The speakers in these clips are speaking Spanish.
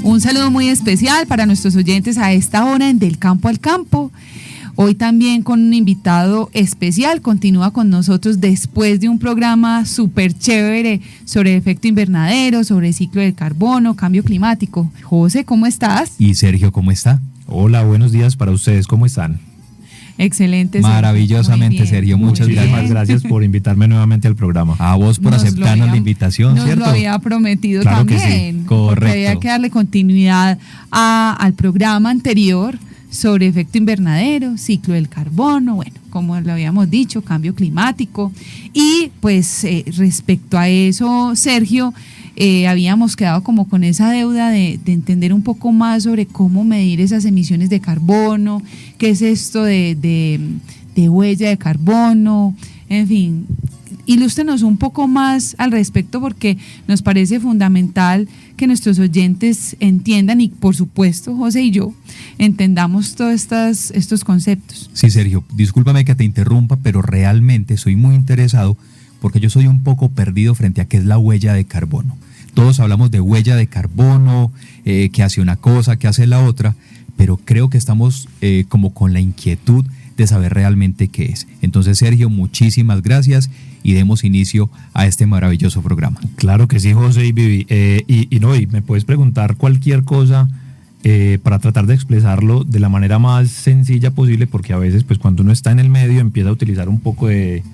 Un saludo muy especial para nuestros oyentes a esta hora en Del Campo al Campo. Hoy también con un invitado especial, continúa con nosotros después de un programa súper chévere sobre efecto invernadero, sobre ciclo del carbono, cambio climático. José, ¿cómo estás? Y Sergio, ¿cómo está? Hola, buenos días para ustedes, ¿cómo están? Excelente. Maravillosamente, Sergio, muchas gracias por invitarme nuevamente al programa. A vos por aceptarnos la invitación, nos ¿cierto? Nos lo había prometido claro también. Que sí. Correcto. Había que darle continuidad al programa anterior sobre efecto invernadero, ciclo del carbono, bueno, como lo habíamos dicho, cambio climático. Y pues respecto a eso, Sergio, habíamos quedado como con esa deuda de entender un poco más sobre cómo medir esas emisiones de carbono, qué es esto de huella de carbono, en fin. Ilústrenos un poco más al respecto porque nos parece fundamental que nuestros oyentes entiendan y por supuesto José y yo entendamos todos estos conceptos. Sí, Sergio, discúlpame que te interrumpa, pero realmente soy muy interesado porque yo soy un poco perdido frente a qué es la huella de carbono. Todos hablamos de huella de carbono, que hace una cosa, que hace la otra, pero creo que estamos como con la inquietud de saber realmente qué es. Entonces, Sergio, muchísimas gracias y demos inicio a este maravilloso programa. Claro que sí, José y Vivi. Y me puedes preguntar cualquier cosa para tratar de expresarlo de la manera más sencilla posible, porque a veces, pues, cuando uno está en el medio empieza a utilizar un poco de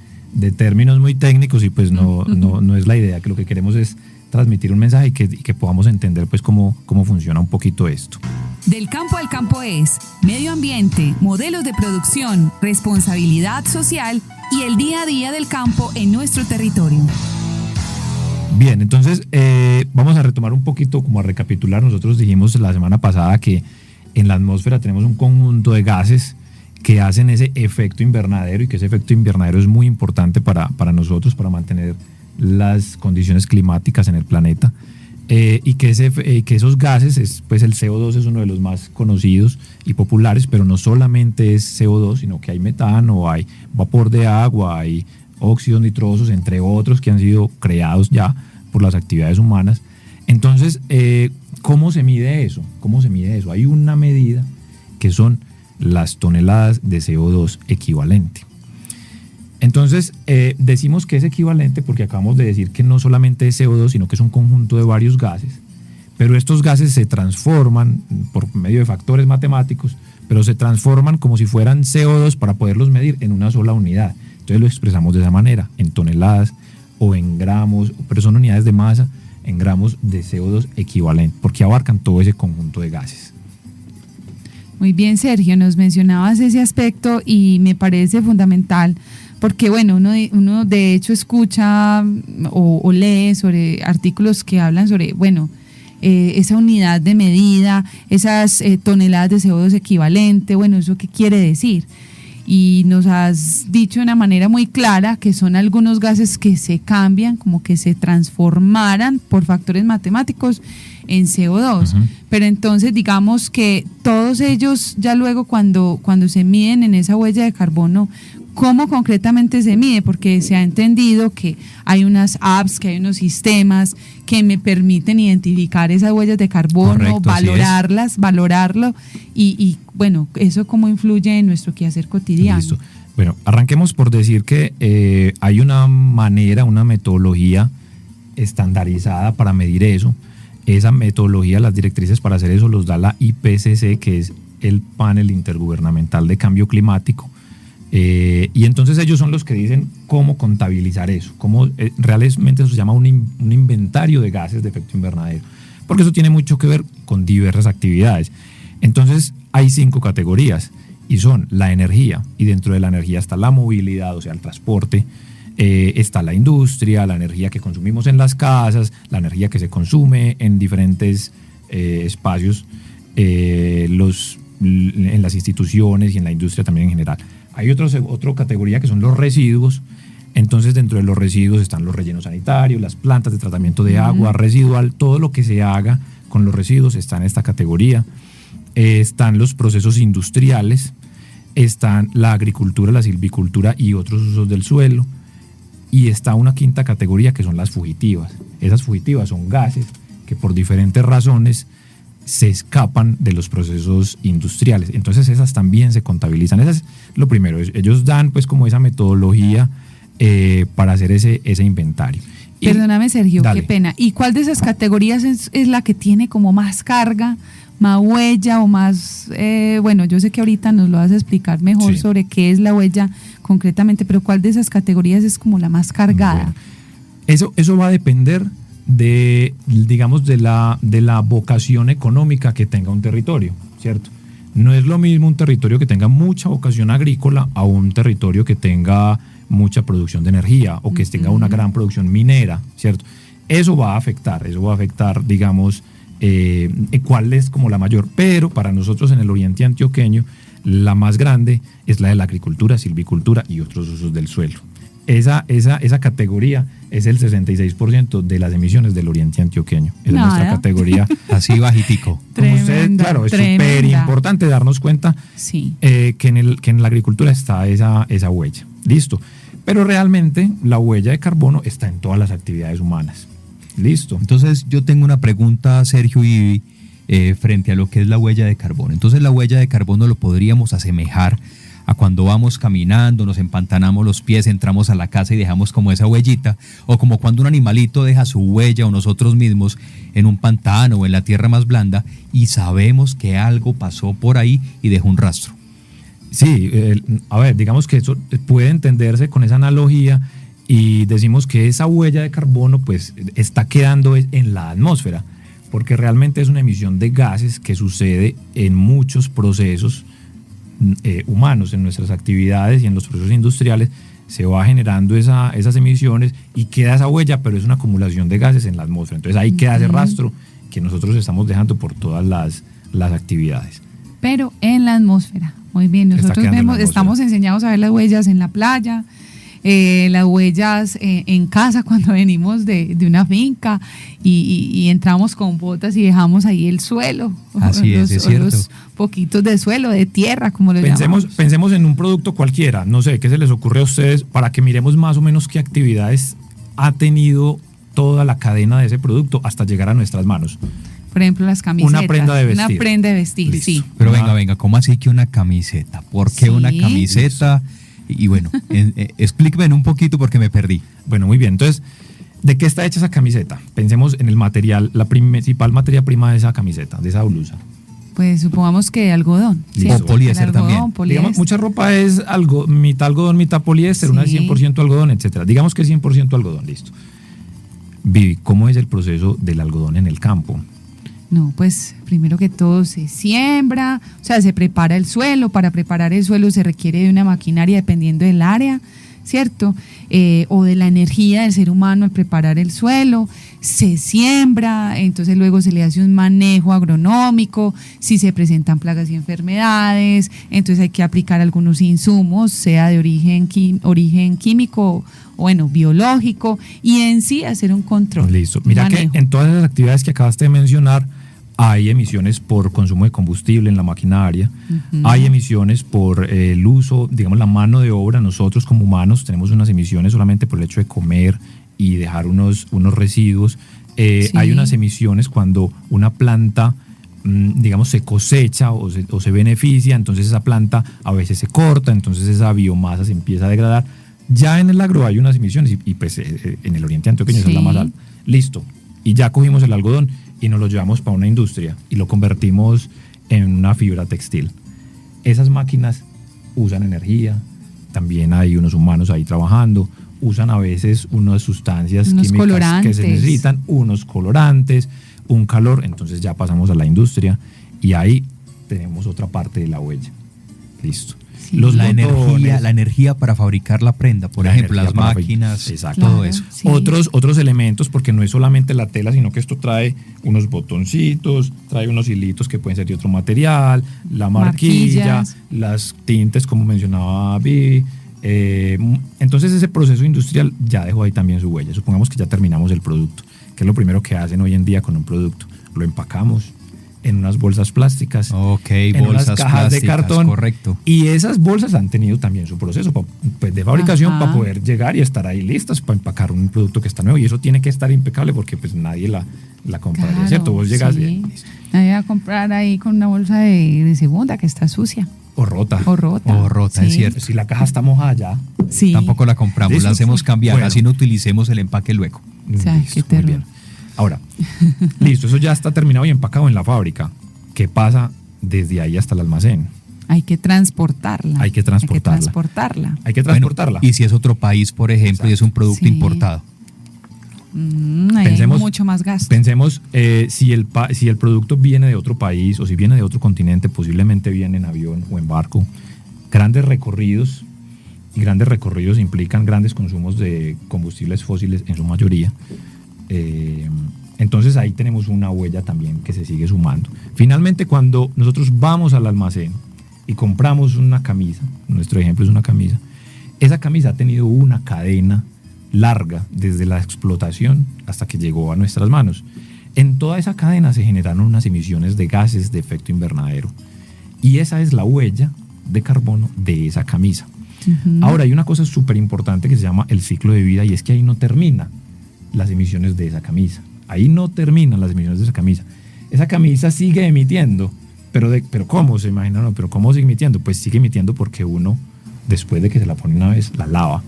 términos muy técnicos y pues no es la idea, que lo que queremos es transmitir un mensaje y que podamos entender pues cómo funciona un poquito esto. Del campo al campo es medio ambiente, modelos de producción, responsabilidad social y el día a día del campo en nuestro territorio. Bien, entonces vamos a retomar un poquito, como a recapitular. Nosotros dijimos la semana pasada que en la atmósfera tenemos un conjunto de gases que hacen ese efecto invernadero y que ese efecto invernadero es muy importante para nosotros, para mantener las condiciones climáticas en el planeta. Y que esos gases, pues el CO2 es uno de los más conocidos y populares, pero no solamente es CO2, sino que hay metano, hay vapor de agua, hay óxidos nitrosos, entre otros que han sido creados ya por las actividades humanas. Entonces, ¿cómo se mide eso? Hay una medida que son las toneladas de CO2 equivalente. Entonces, decimos que es equivalente porque acabamos de decir que no solamente es CO2, sino que es un conjunto de varios gases, pero estos gases se transforman por medio de factores matemáticos, pero se transforman como si fueran CO2 para poderlos medir en una sola unidad. Entonces lo expresamos de esa manera, en toneladas o en gramos, pero son unidades de masa, en gramos de CO2 equivalente, porque abarcan todo ese conjunto de gases. Muy bien, Sergio, nos mencionabas ese aspecto y me parece fundamental. Porque bueno, uno de hecho escucha o lee sobre artículos que hablan sobre, esa unidad de medida, esas toneladas de CO2 equivalente, ¿eso qué quiere decir? Y nos has dicho de una manera muy clara que son algunos gases que se cambian, como que se transformaran por factores matemáticos en CO2. Uh-huh. Pero entonces digamos que todos ellos ya luego cuando se miden en esa huella de carbono, ¿cómo concretamente se mide? Porque se ha entendido que hay unas apps, que hay unos sistemas que me permiten identificar esas huellas de carbono, correcto, valorarlo y eso cómo influye en nuestro quehacer cotidiano. Listo. Bueno, arranquemos por decir que hay una manera, una metodología estandarizada para medir eso. Esa metodología, las directrices para hacer eso los da la IPCC, que es el Panel Intergubernamental de Cambio Climático. Y entonces ellos son los que dicen cómo contabilizar eso, cómo realmente eso se llama un inventario de gases de efecto invernadero, porque eso tiene mucho que ver con diversas actividades. Entonces hay 5 categorías y son la energía, y dentro de la energía está la movilidad, o sea el transporte, está la industria, la energía que consumimos en las casas, la energía que se consume en diferentes espacios, en las instituciones y en la industria también en general. Hay otra categoría que son los residuos. Entonces dentro de los residuos están los rellenos sanitarios, las plantas de tratamiento de agua residual, todo lo que se haga con los residuos está en esta categoría. Están los procesos industriales, están la agricultura, la silvicultura y otros usos del suelo, y está una quinta categoría que son las fugitivas. Esas fugitivas son gases que por diferentes razones se escapan de los procesos industriales. Entonces esas también se contabilizan. Eso es lo primero. Ellos dan pues como esa metodología para hacer ese inventario. Perdóname, Sergio, Dale. qué pena. ¿Y cuál de esas categorías es la que tiene como más carga, más huella o más... bueno, yo sé que ahorita nos lo vas a explicar mejor Sí. sobre qué es la huella concretamente, pero ¿cuál de esas categorías es como la más cargada? Bueno, eso va a depender de, digamos, de la vocación económica que tenga un territorio, ¿cierto? No es lo mismo un territorio que tenga mucha vocación agrícola a un territorio que tenga mucha producción de energía o que tenga una gran producción minera, ¿cierto? Eso va a afectar, digamos, cuál es como la mayor. Pero para nosotros en el oriente antioqueño, la más grande es la de la agricultura, silvicultura y otros usos del suelo. Esa categoría es el 66% de las emisiones del oriente antioqueño. Es Nada. nuestra categoría. Así bajitico. Como ustedes, claro, es súper importante darnos cuenta Sí. que en la agricultura está esa huella. Listo. Pero realmente la huella de carbono está en todas las actividades humanas. Listo. Entonces yo tengo una pregunta, Sergio y frente a lo que es la huella de carbono. Entonces la huella de carbono lo podríamos asemejar a cuando vamos caminando, nos empantanamos los pies, entramos a la casa y dejamos como esa huellita, o como cuando un animalito deja su huella o nosotros mismos en un pantano o en la tierra más blanda y sabemos que algo pasó por ahí y dejó un rastro. Sí, a ver, digamos que eso puede entenderse con esa analogía y decimos que esa huella de carbono pues está quedando en la atmósfera, porque realmente es una emisión de gases que sucede en muchos procesos humanos, en nuestras actividades y en los procesos industriales. Se va generando esas emisiones y queda esa huella, pero es una acumulación de gases en la atmósfera. Entonces ahí queda ese rastro que nosotros estamos dejando por todas las actividades. Pero en la atmósfera. Muy bien, nosotros quedando en la atmósfera. estamos enseñados a ver las huellas en la playa, las huellas en casa cuando venimos de una finca y entramos con botas y dejamos ahí el suelo. Así es cierto. Los poquitos de suelo, de tierra, como lo llamamos. Pensemos en un producto cualquiera, no sé, ¿qué se les ocurre a ustedes para que miremos más o menos qué actividades ha tenido toda la cadena de ese producto hasta llegar a nuestras manos? Por ejemplo, las camisetas. Una prenda de vestir. Una prenda de vestir, Listo. sí. Pero venga, ¿cómo así que una camiseta? ¿Por qué Sí. una camiseta? Y bueno, explíqueme un poquito porque me perdí. Bueno, muy bien. Entonces, ¿de qué está hecha esa camiseta? Pensemos en el material, la principal materia prima de esa camiseta, de esa blusa. Pues supongamos que algodón. Listo. ¿cierto? O poliéster El algodón, también. poliéster. Digamos, mucha ropa es mitad algodón, mitad poliéster, una es Sí. 100% algodón, etcétera. Digamos que es 100% algodón, listo. Vivi, ¿cómo es el proceso del algodón en el campo? No, pues primero que todo se siembra, o sea, se prepara el suelo. Para preparar el suelo se requiere de una maquinaria dependiendo del área, ¿cierto? O de la energía del ser humano al preparar el suelo. Se siembra, entonces luego se le hace un manejo agronómico. Si se presentan plagas y enfermedades, entonces hay que aplicar algunos insumos, sea de origen químico o bueno, biológico, y en sí hacer un control. Listo. Mira que manejo. en todas las actividades que acabaste de mencionar, hay emisiones por consumo de combustible en la maquinaria, hay emisiones por el uso, digamos, la mano de obra. Nosotros como humanos tenemos unas emisiones solamente por el hecho de comer y dejar unos residuos. Sí. Hay unas emisiones cuando una planta, digamos, se cosecha o se beneficia, entonces esa planta a veces se corta, entonces esa biomasa se empieza a degradar. Ya en el agro hay unas emisiones y pues en el oriente antioqueño esa es la más alta. Listo. Y ya cogimos el algodón y nos lo llevamos para una industria y lo convertimos en una fibra textil. Esas máquinas usan energía, también hay unos humanos ahí trabajando, usan a veces unas sustancias Unos químicas colorantes. que se necesitan, unos colorantes, un calor, entonces ya pasamos a la industria y ahí tenemos otra parte de la huella. Listo. Sí. La botones, energía para fabricar la prenda, por La ejemplo, energía las para máquinas, exacto. todo Claro, eso. sí. otros elementos, porque no es solamente la tela, sino que esto trae unos botoncitos, trae unos hilitos que pueden ser de otro material, la marquilla, Marquillas. las tintes, como mencionaba Vi. Entonces ese proceso industrial ya dejó ahí también su huella. Supongamos que ya terminamos el producto, que es lo primero que hacen hoy en día con un producto. Lo empacamos, en unas bolsas plásticas, Ok, en bolsas unas cajas plásticas, de cartón. correcto. Y esas bolsas han tenido también su proceso pues, de fabricación Ajá. para poder llegar y estar ahí listas para empacar un producto que está nuevo. Y eso tiene que estar impecable porque pues nadie la compraría, Claro, ¿cierto? Vos llegas sí. Nadie va a comprar ahí con una bolsa de segunda que está sucia o rota. o rota. O rota, es Sí. cierto. Si la caja está mojada ya. Sí. Tampoco la compramos, Listo. la hacemos cambiar, Bueno. así no utilicemos el empaque luego. O sea, Listo, qué muy terror. bien. Ahora, listo, eso ya está terminado y empacado en la fábrica. ¿Qué pasa desde ahí hasta el almacén? Hay que transportarla. Hay que transportarla. Hay que transportarla. Bueno, y si es otro país, por ejemplo, y es un producto Sí. importado. Ahí Pensemos- hay mucho más gasto. Pensemos si el producto viene de otro país o si viene de otro continente, posiblemente viene en avión o en barco. Grandes recorridos, y grandes recorridos implican grandes consumos de combustibles fósiles en su mayoría. Entonces ahí tenemos una huella también que se sigue sumando. Finalmente, cuando nosotros vamos al almacén y compramos una camisa, nuestro ejemplo es una camisa, esa camisa ha tenido una cadena larga desde la explotación hasta que llegó a nuestras manos. En toda esa cadena se generaron unas emisiones de gases de efecto invernadero y esa es la huella de carbono de esa camisa. Ahora hay una cosa súper importante que se llama el ciclo de vida y es que ahí no terminan las emisiones de esa camisa. Ahí no terminan las emisiones de esa camisa. Esa camisa sigue emitiendo, pero ¿cómo se imaginan? No, pero ¿cómo sigue emitiendo? Pues sigue emitiendo porque uno, después de que se la pone una vez, la lava.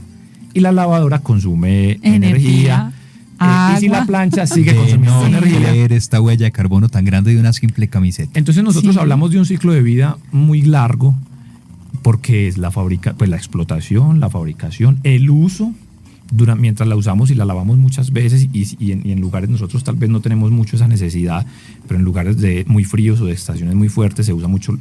Y la lavadora consume energía. Y si la agua. plancha sigue De consumiendo no energía. creer esta huella de carbono tan grande de una simple camiseta. Entonces nosotros Sí. hablamos de un ciclo de vida muy largo porque es la explotación, la fabricación, el uso mientras la usamos y la lavamos muchas veces y en lugares nosotros tal vez no tenemos mucho esa necesidad, pero en lugares muy fríos o de estaciones muy fuertes se usa mucho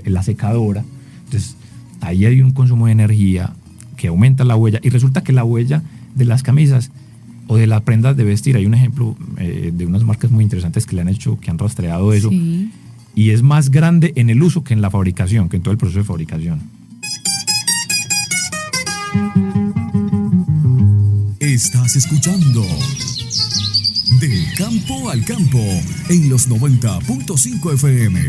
la secadora. Entonces ahí hay un consumo de energía que aumenta la huella y resulta que la huella de las camisas o de las prendas de vestir, hay un ejemplo de unas marcas muy interesantes que le han hecho, que han rastreado eso. Sí. Y es más grande en el uso que en la fabricación, que en todo el proceso de fabricación. Estás escuchando De Campo al Campo en los 90.5 FM.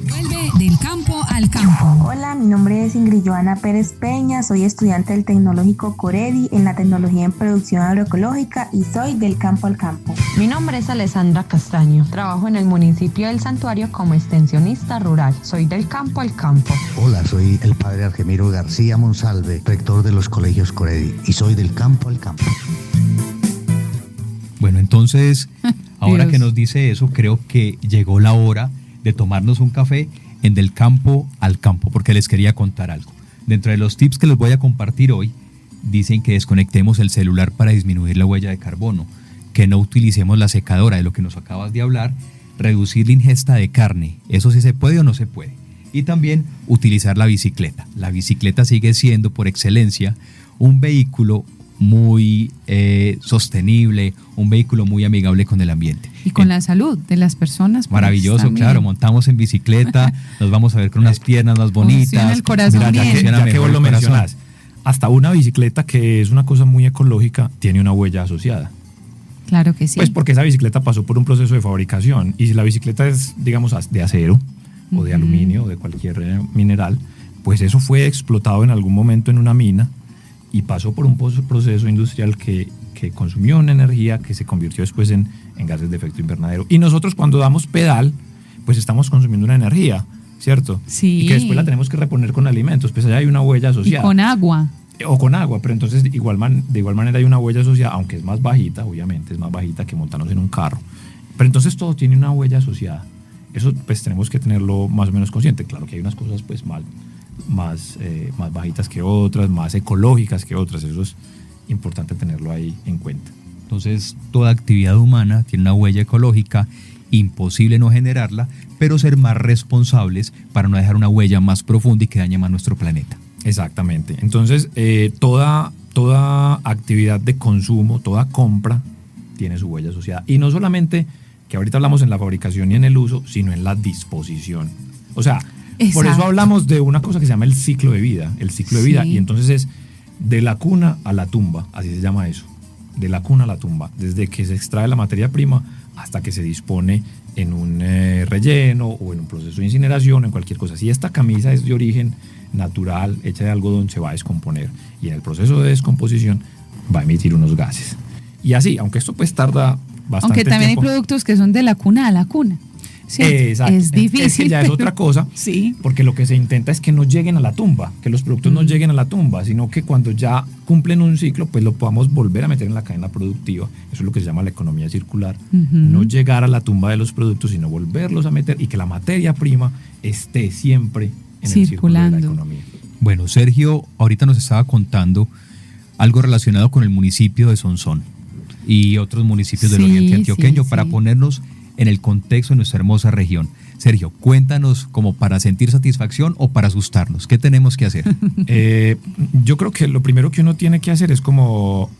Vuelve del campo al campo. Hola, mi nombre es Ingrid Joana Pérez Peña, soy estudiante del Tecnológico Coredi en la tecnología en producción agroecológica y soy del campo al campo. Mi nombre es Alessandra Castaño, trabajo en el municipio del Santuario como extensionista rural, soy del campo al campo. Hola, soy el padre Argemiro García Monsalve, rector de los colegios Coredi y soy del campo al campo. Bueno, entonces, ahora Dios. que nos dice eso, creo que llegó la hora de tomarnos un café en Del Campo al Campo, porque les quería contar algo. Dentro de los tips que les voy a compartir hoy, dicen que desconectemos el celular para disminuir la huella de carbono, que no utilicemos la secadora, de lo que nos acabas de hablar, reducir la ingesta de carne, eso sí se puede o no se puede. Y también utilizar la bicicleta. La bicicleta sigue siendo por excelencia un vehículo muy sostenible, un vehículo muy amigable con el ambiente. Y con la salud de las personas. pues, Maravilloso, también. claro, montamos en bicicleta, nos vamos a ver con unas piernas más bonitas. Funciona el corazón Mira, bien. funciona ya que mejor vos el lo corazón. mencionás, hasta una bicicleta que es una cosa muy ecológica tiene una huella asociada. Claro que sí. Pues porque esa bicicleta pasó por un proceso de fabricación y si la bicicleta es, digamos, de acero o de aluminio o de cualquier mineral, pues eso fue explotado en algún momento en una mina y pasó por un proceso industrial que consumió una energía que se convirtió después en gases de efecto invernadero. Y nosotros cuando damos pedal, pues estamos consumiendo una energía, ¿cierto? Sí. Y que después la tenemos que reponer con alimentos, pues allá hay una huella y asociada. con agua. O con agua, pero entonces de igual manera hay una huella asociada, aunque es más bajita, obviamente, es más bajita que montarnos en un carro. Pero entonces todo tiene una huella asociada. Eso pues tenemos que tenerlo más o menos consciente. Claro que hay unas cosas pues más bajitas que otras, más ecológicas que otras. Eso es importante tenerlo ahí en cuenta. Entonces, toda actividad humana tiene una huella ecológica, imposible no generarla, pero ser más responsables para no dejar una huella más profunda y que dañe más nuestro planeta. Exactamente. Entonces, toda actividad de consumo, toda compra tiene su huella asociada. Y no solamente, que ahorita hablamos en la fabricación y en el uso, sino en la disposición. O sea, por eso Exacto. hablamos de una cosa que se llama el ciclo de vida. El ciclo de vida. Sí. Y entonces es de la cuna a la tumba, así se llama eso. de la cuna a la tumba, desde que se extrae la materia prima hasta que se dispone en un relleno o en un proceso de incineración o en cualquier cosa. Si esta camisa es de origen natural, hecha de algodón, se va a descomponer y en el proceso de descomposición va a emitir unos gases. Y así, aunque esto pues tarda bastante Aunque también tiempo, hay productos que son de la cuna a la cuna. ¿Cierto? Exacto. Es difícil. Es que ya es otra cosa, sí. porque lo que se intenta es que no lleguen a la tumba, que los productos no lleguen a la tumba, sino que cuando ya cumplen un ciclo, pues lo podamos volver a meter en la cadena productiva. Eso es lo que se llama la economía circular. No llegar a la tumba de los productos, sino volverlos a meter y que la materia prima esté siempre en el círculo de la economía. Bueno, Sergio ahorita nos estaba contando algo relacionado con el municipio de Sonsón y otros municipios del oriente antioqueño para ponernos en el contexto de nuestra hermosa región. Sergio, cuéntanos como para sentir satisfacción o para asustarnos. ¿Qué tenemos que hacer? Yo creo que lo primero que uno tiene que hacer es como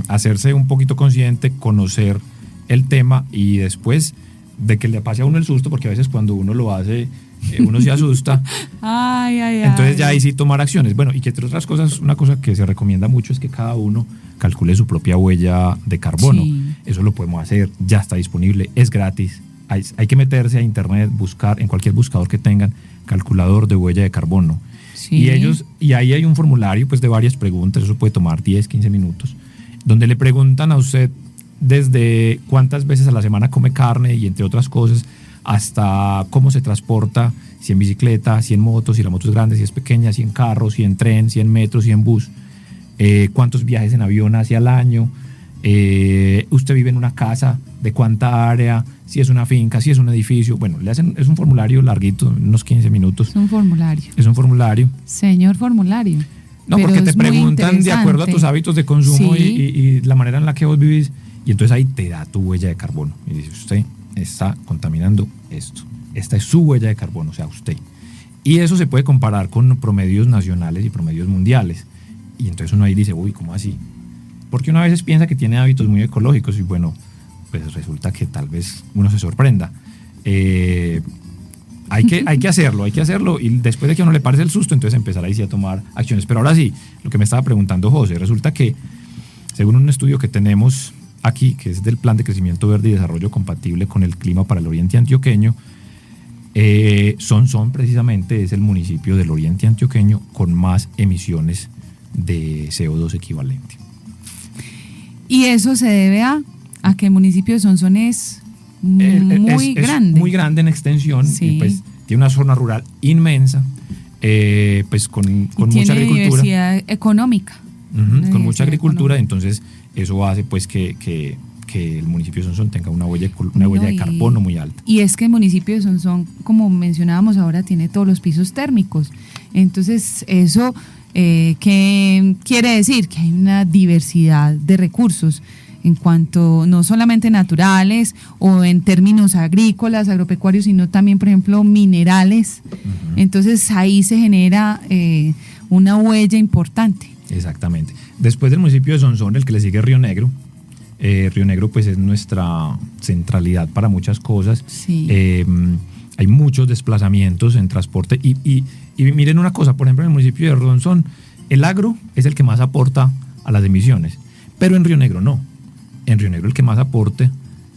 hacerse un poquito consciente, conocer el tema y después de que le pase a uno el susto, porque a veces cuando uno lo hace, uno se asusta. Entonces ya ahí sí tomar acciones. Bueno, y que entre otras cosas, una cosa que se recomienda mucho es que cada uno calcule su propia huella de carbono. Sí. Eso lo podemos hacer, ya está disponible, es gratis. Hay que meterse a internet, buscar en cualquier buscador que tengan calculador de huella de carbono. Sí. Y ahí hay un formulario pues de varias preguntas, eso puede tomar 10, 15 minutos, donde le preguntan a usted desde cuántas veces a la semana come carne y entre otras cosas, hasta cómo se transporta, si en bicicleta, si en moto, si la moto es grande, si es pequeña, si en carro, si en tren, si en metro, si en bus, cuántos viajes en avión hace al año, usted vive en una casa, de cuánta área, si es una finca, si es un edificio. Bueno, es un formulario larguito, unos 15 minutos. Es un formulario. Es un formulario. Señor formulario. No, pero porque te es muy preguntan de acuerdo a tus interesante. hábitos de consumo Sí. y la manera en la que vos vivís, y entonces ahí te da tu huella de carbono. Y dice, usted está contaminando esto. Esta es su huella de carbono, o sea, usted. Y eso se puede comparar con promedios nacionales y promedios mundiales. Y entonces uno ahí dice, uy, ¿cómo así? Porque uno a veces piensa que tiene hábitos muy ecológicos y bueno, pues resulta que tal vez uno se sorprenda. Hay que hacerlo y después de que a uno le parece el susto, entonces empezar ahí sí a tomar acciones. Pero ahora sí, lo que me estaba preguntando José, resulta que según un estudio que tenemos aquí, que es del Plan de Crecimiento Verde y Desarrollo Compatible con el Clima para el Oriente Antioqueño, Sonsón precisamente es el municipio del Oriente Antioqueño con más emisiones de CO2 equivalente. Y eso se debe a que el municipio de Sonsón es muy grande. Es muy grande en extensión y pues tiene una zona rural inmensa, pues con mucha agricultura. Diversidad económica. Con mucha agricultura, entonces eso hace pues que el municipio de Sonsón tenga una huella de carbono muy alta. Y es que el municipio de Sonsón, como mencionábamos ahora, tiene todos los pisos térmicos. Entonces eso, ¿qué quiere decir? Que hay una diversidad de recursos en cuanto no solamente naturales o en términos agrícolas, agropecuarios, sino también, por ejemplo, minerales. Entonces ahí se genera una huella importante. Exactamente. Después del municipio de Sonsón, el que le sigue Río Negro. Río Negro pues es nuestra centralidad para muchas cosas. Sí. Hay muchos desplazamientos en transporte y miren una cosa, por ejemplo en el municipio de Sonsón el agro es el que más aporta a las emisiones, pero en Río Negro no. En Río Negro el que más aporte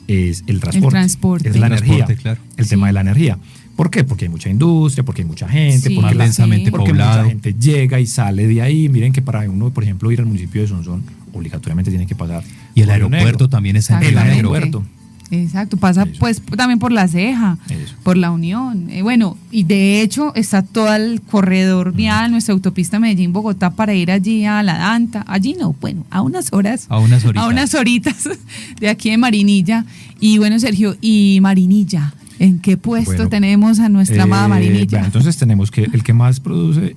es el transporte. Es la energía, claro. el tema de la energía. ¿Por qué? Porque hay mucha industria, porque hay mucha gente, Sí, porque, densamente porque poblado. mucha gente llega y sale de ahí. Miren que para uno, por ejemplo, ir al municipio de Sonsón, obligatoriamente tiene que pasar. Y el por Río aeropuerto Negro. también está en El Río Negro. aeropuerto. Exacto, pasa Eso. pues también por La Ceja, Eso. por La Unión. Bueno, y de hecho está todo el corredor vial, nuestra autopista Medellín-Bogotá para ir allí a la Danta. Allí no, bueno, a unas horas. A unas horitas. A unas horitas de aquí de Marinilla. Y bueno, Sergio, y Marinilla, ¿en qué puesto Bueno, tenemos a nuestra amada Marinilla? Bueno, entonces tenemos que el que más produce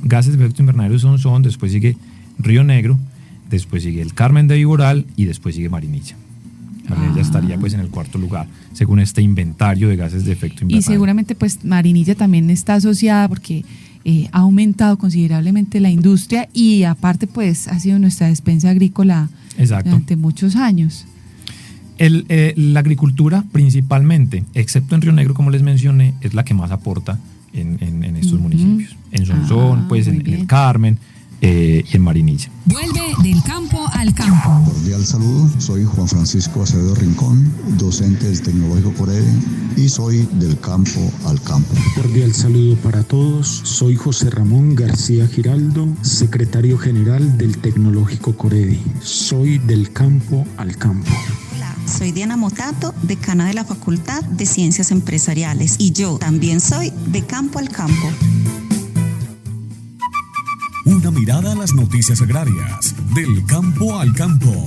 gases de efecto invernadero es Sonsón, después sigue Río Negro, después sigue el Carmen de Viboral y después sigue Marinilla. Marinilla estaría pues en el cuarto lugar, según este inventario de gases de efecto invernadero. Y seguramente pues Marinilla también está asociada porque ha aumentado considerablemente la industria y aparte pues ha sido nuestra despensa agrícola Exacto. durante muchos años. La agricultura principalmente, excepto en Río Negro, como les mencioné, es la que más aporta en estos municipios. En Sonsón, pues muy en el bien. Carmen y en Marinilla. Vuelve del campo al campo. cordial saludo. Soy Juan Francisco Acevedo Rincón, docente del Tecnológico Coredi y soy del campo al campo. Cordial saludo para todos. Soy José Ramón García Giraldo, secretario general del Tecnológico Coredi. Soy del campo al campo. Hola, soy Diana Motato, decana de la Facultad de Ciencias Empresariales, y yo también soy de campo al campo. Una mirada a las noticias agrarias, del campo al campo.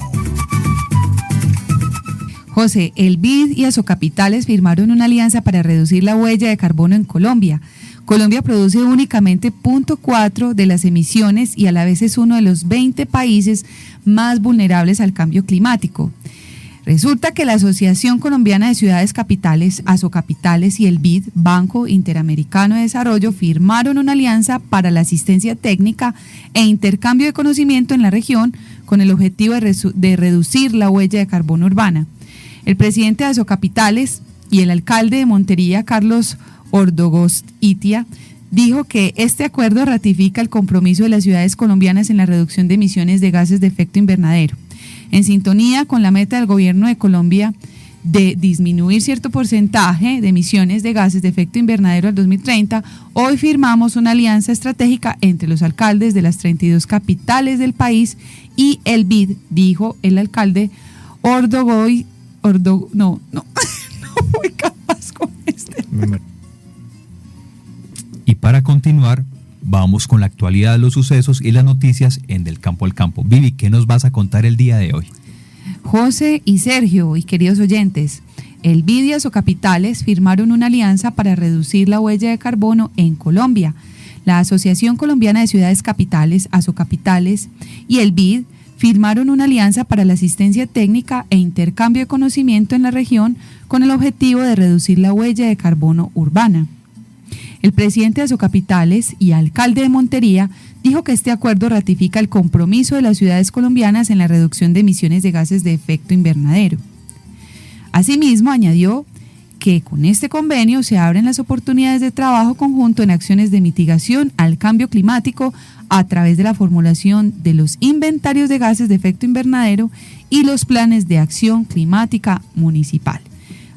José, el BID y Azocapitales firmaron una alianza para reducir la huella de carbono en Colombia. Colombia produce únicamente 0.4 de las emisiones y a la vez es uno de los 20 países más vulnerables al cambio climático. Resulta que la Asociación Colombiana de Ciudades Capitales, Azocapitales, y el BID, Banco Interamericano de Desarrollo, firmaron una alianza para la asistencia técnica e intercambio de conocimiento en la región con el objetivo de reducir la huella de carbono urbana. El presidente de Azocapitales y el alcalde de Montería, Carlos Ordogostitia, dijo que este acuerdo ratifica el compromiso de las ciudades colombianas en la reducción de emisiones de gases de efecto invernadero. En sintonía con la meta del gobierno de Colombia de disminuir cierto porcentaje de emisiones de gases de efecto invernadero al 2030, hoy firmamos una alianza estratégica entre los alcaldes de las 32 capitales del país y el BID, dijo el alcalde no voy capaz con este. Y para continuar, vamos con la actualidad de los sucesos y las noticias en Del Campo al Campo. Vivi, ¿qué nos vas a contar el día de hoy? José y Sergio y queridos oyentes, el BID y Azocapitales firmaron una alianza para reducir la huella de carbono en Colombia. La Asociación Colombiana de Ciudades Capitales, Azocapitales, y el BID firmaron una alianza para la asistencia técnica e intercambio de conocimiento en la región con el objetivo de reducir la huella de carbono urbana. El presidente de Azocapitales y alcalde de Montería dijo que este acuerdo ratifica el compromiso de las ciudades colombianas en la reducción de emisiones de gases de efecto invernadero. Asimismo, añadió que con este convenio se abren las oportunidades de trabajo conjunto en acciones de mitigación al cambio climático a través de la formulación de los inventarios de gases de efecto invernadero y los planes de acción climática municipal.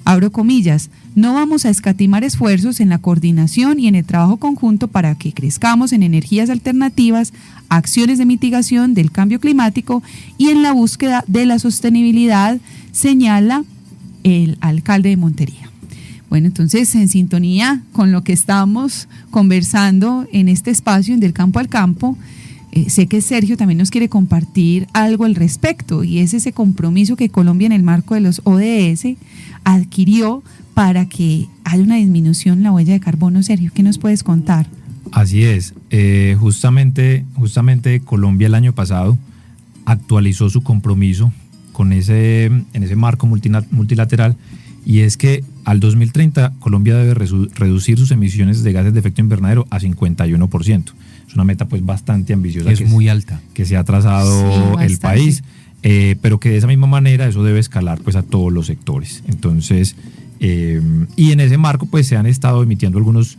Abro comillas, no vamos a escatimar esfuerzos en la coordinación y en el trabajo conjunto para que crezcamos en energías alternativas, acciones de mitigación del cambio climático y en la búsqueda de la sostenibilidad, señala el alcalde de Montería. Bueno, entonces, en sintonía con lo que estamos conversando en este espacio, en Del Campo al Campo, sé que Sergio también nos quiere compartir algo al respecto, y es ese compromiso que Colombia en el marco de los ODS adquirió para que haya una disminución en la huella de carbono. Sergio, ¿qué nos puedes contar? Así es, justamente Colombia el año pasado actualizó su compromiso en ese marco multilateral, y es que al 2030 Colombia debe reducir sus emisiones de gases de efecto invernadero a 51%. Es una meta pues bastante ambiciosa. Es muy alta. Que se ha trazado el país, pero que de esa misma manera eso debe escalar pues a todos los sectores. Entonces, y en ese marco pues se han estado emitiendo algunos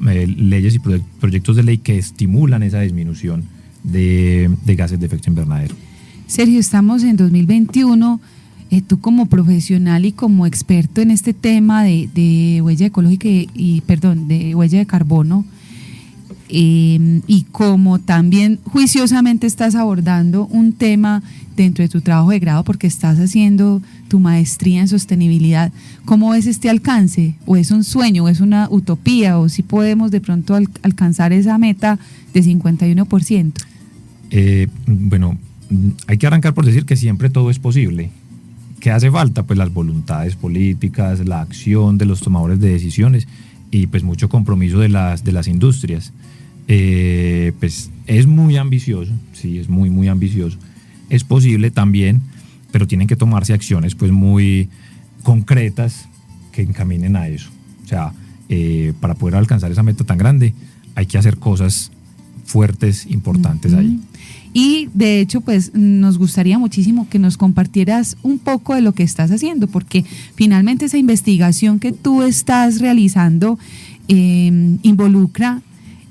leyes y proyectos de ley que estimulan esa disminución de gases de efecto invernadero. Sergio, estamos en 2021. Tú como profesional y como experto en este tema de huella ecológica de huella de carbono, y como también juiciosamente estás abordando un tema dentro de tu trabajo de grado porque estás haciendo tu maestría en sostenibilidad, ¿cómo ves este alcance? ¿O es un sueño, o es una utopía, o si podemos de pronto alcanzar esa meta de 51%? Bueno, hay que arrancar por decir que siempre todo es posible. ¿Qué hace falta? Pues las voluntades políticas, la acción de los tomadores de decisiones y pues mucho compromiso de las industrias. Pues es muy ambicioso, sí, es muy ambicioso. Es posible también, pero tienen que tomarse acciones pues muy concretas que encaminen a eso. O sea, para poder alcanzar esa meta tan grande hay que hacer cosas fuertes, importantes ahí. Y de hecho, pues nos gustaría muchísimo que nos compartieras un poco de lo que estás haciendo, porque finalmente esa investigación que tú estás realizando involucra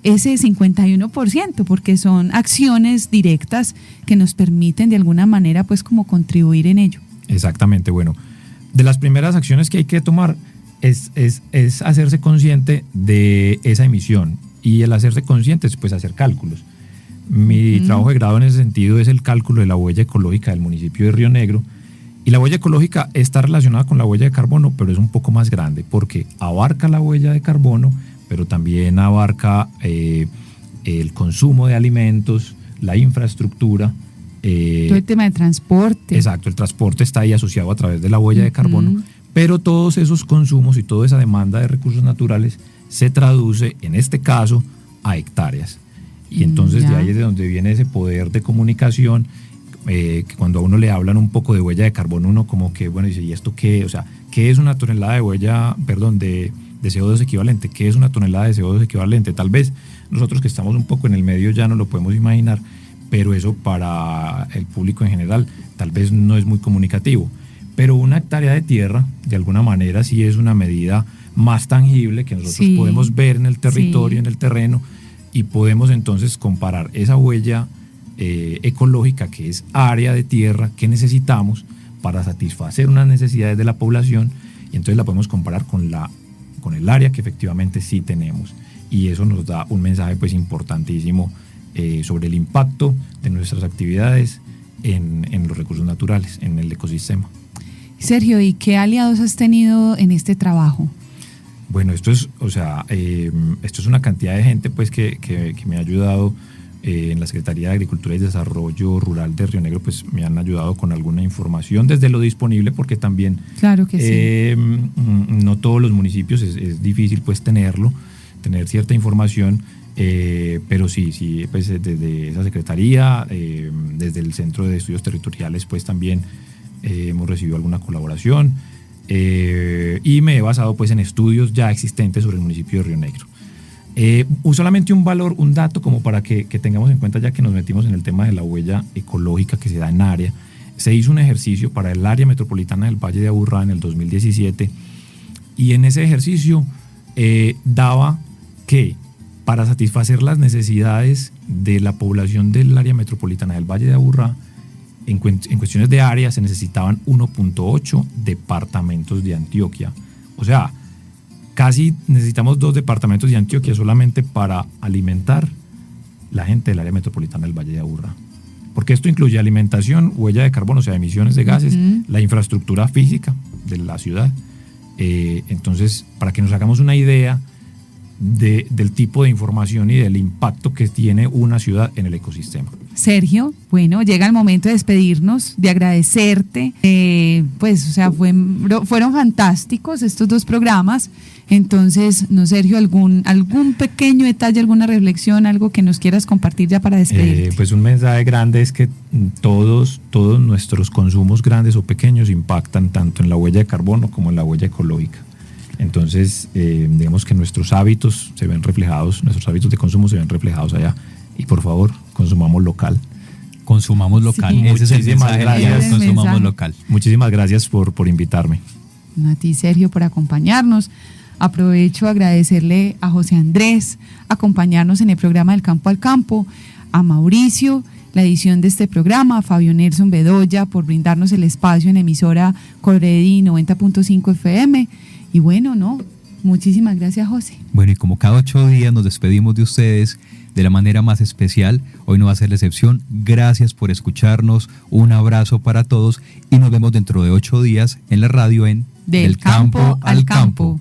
ese 51%, porque son acciones directas que nos permiten de alguna manera pues como contribuir en ello. Exactamente, bueno, de las primeras acciones que hay que tomar es hacerse consciente de esa emisión, y el hacerse consciente es pues hacer cálculos. Mi trabajo de grado en ese sentido es el cálculo de la huella ecológica del municipio de Río Negro, y la huella ecológica está relacionada con la huella de carbono, pero es un poco más grande porque abarca la huella de carbono, pero también abarca el consumo de alimentos, la infraestructura. Todo el tema de transporte. Exacto, el transporte está ahí asociado a través de la huella de carbono, pero todos esos consumos y toda esa demanda de recursos naturales se traduce, en este caso, a hectáreas. Y entonces de ahí es de donde viene ese poder de comunicación, que cuando a uno le hablan un poco de huella de carbono, uno como que, bueno, dice, ¿y esto qué? O sea, ¿qué es una tonelada de de CO2 equivalente? ¿Qué es una tonelada de CO2 equivalente? Tal vez nosotros que estamos un poco en el medio ya no lo podemos imaginar, pero eso para el público en general tal vez no es muy comunicativo. Pero una hectárea de tierra, de alguna manera, sí es una medida más tangible que nosotros podemos ver en el territorio, en el terreno, y podemos entonces comparar esa huella ecológica, que es área de tierra que necesitamos para satisfacer unas necesidades de la población, y entonces la podemos comparar con el área que efectivamente sí tenemos, y eso nos da un mensaje pues importantísimo sobre el impacto de nuestras actividades en los recursos naturales, en el ecosistema. Sergio, ¿y qué aliados has tenido en este trabajo? Bueno, esto es una cantidad de gente pues que me ha ayudado. En la Secretaría de Agricultura y Desarrollo Rural de Río Negro pues me han ayudado con alguna información desde lo disponible, porque también claro que no todos los municipios es difícil pues tener cierta información, pero sí pues desde esa secretaría, desde el Centro de Estudios Territoriales pues también hemos recibido alguna colaboración, y me he basado pues en estudios ya existentes sobre el municipio de Río Negro. Solamente un dato como para que tengamos en cuenta, ya que nos metimos en el tema de la huella ecológica que se da en área. Se hizo un ejercicio para el área metropolitana del Valle de Aburrá en el 2017, y en ese ejercicio daba que para satisfacer las necesidades de la población del área metropolitana del Valle de Aburrá, en cuestiones de área se necesitaban 1.8 departamentos de Antioquia. O sea, casi necesitamos 2 departamentos de Antioquia solamente para alimentar la gente del área metropolitana del Valle de Aburrá. Porque esto incluye alimentación, huella de carbono, o sea, emisiones de gases, la infraestructura física de la ciudad. Entonces, para que nos hagamos una idea del tipo de información y del impacto que tiene una ciudad en el ecosistema. Sergio, bueno, llega el momento de despedirnos, de agradecerte. Fueron fantásticos estos 2 programas. Entonces, Sergio, algún pequeño detalle, alguna reflexión, algo que nos quieras compartir ya para despedirte. Pues un mensaje grande es que todos nuestros consumos, grandes o pequeños, impactan tanto en la huella de carbono como en la huella ecológica. Entonces, digamos que nuestros hábitos de consumo se ven reflejados allá. Y por favor, consumamos local. Consumamos local. Sí. Ese es el mensaje. Consumamos local. Muchísimas gracias por invitarme. A ti, Sergio, por acompañarnos. Aprovecho a agradecerle a José Andrés acompañarnos en el programa del Campo al Campo, a Mauricio, la edición de este programa, a Fabio Nelson Bedoya por brindarnos el espacio en emisora Coredi 90.5 FM. Y bueno, muchísimas gracias, José. Bueno, y como cada 8 días nos despedimos de ustedes de la manera más especial, hoy no va a ser la excepción. Gracias por escucharnos, un abrazo para todos y nos vemos dentro de 8 días en la radio en Del Campo al Campo.